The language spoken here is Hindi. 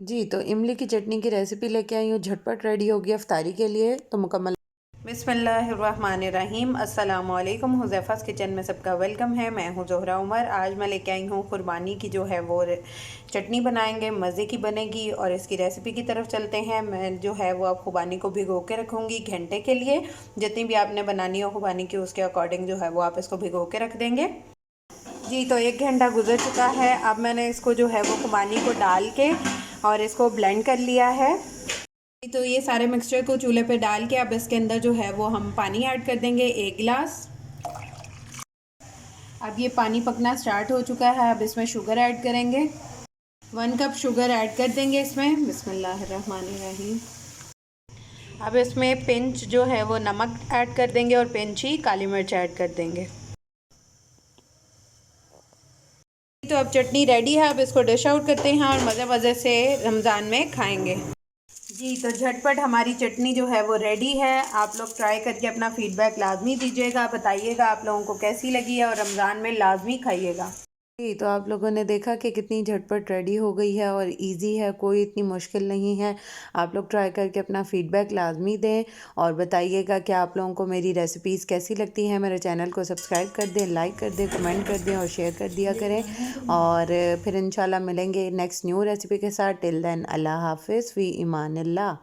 जी, तो इमली की चटनी की रेसिपी लेके आई हूँ, झटपट रेडी होगी इफ्तारी के लिए। तो मुकम्मल बिस्मिल्लाहिर्रहमानिर्रहीम, अस्सलाम वालेकुम। हुज़ैफ़ा's किचन में सबका वेलकम है। मैं हूँ ज़ोहरा उमर। आज मैं लेके आई हूँ कुर्बानी की जो है वो चटनी बनाएंगे, मज़े की बनेगी। और इसकी रेसिपी की तरफ चलते हैं। मैं जो है वो आप खुबानी को भिगो के रखूँगी घंटे के लिए। जितनी भी आपने बनानी हो खुबानी की उसके अकॉर्डिंग जो है वो आप इसको भिगो के रख देंगे। जी, तो 1 घंटा गुजर चुका है। अब मैंने इसको जो है वो खुबानी को डाल के और इसको ब्लेंड कर लिया है। तो ये सारे मिक्सचर को चूल्हे पे डाल के अब इसके अंदर जो है वो हम पानी ऐड कर देंगे 1 गिलास। अब ये पानी पकना स्टार्ट हो चुका है। अब इसमें शुगर ऐड करेंगे। 1 कप शुगर ऐड कर देंगे इसमें। बिस्मिल्लाहिर्रहमानिर्रहीम। अब इसमें पिंच जो है वो नमक ऐड कर देंगे और पिंच ही काली मिर्च ऐड कर देंगे। तो अब चटनी रेडी है। अब इसको डिश आउट करते हैं और मज़े मज़े से रमज़ान में खाएंगे। जी, तो झटपट हमारी चटनी जो है वो रेडी है। आप लोग ट्राई करके अपना फीडबैक लाजमी दीजिएगा, बताइएगा आप लोगों को कैसी लगी है और रमज़ान में लाजमी खाइएगा। जी, तो आप लोगों ने देखा कि कितनी झटपट रेडी हो गई है और इजी है, कोई इतनी मुश्किल नहीं है। आप लोग ट्राई करके अपना फीडबैक लाजमी दें और बताइएगा कि आप लोगों को मेरी रेसिपीज़ कैसी लगती हैं। मेरे चैनल को सब्सक्राइब कर दें, लाइक कर दें, कमेंट कर दें और शेयर कर दिया करें। और फिर इंशाल्लाह मिलेंगे नेक्स्ट न्यू रेसिपी के साथ। टिल देन अल्लाह हाफिज़ फ़ी इमानिल्लाह।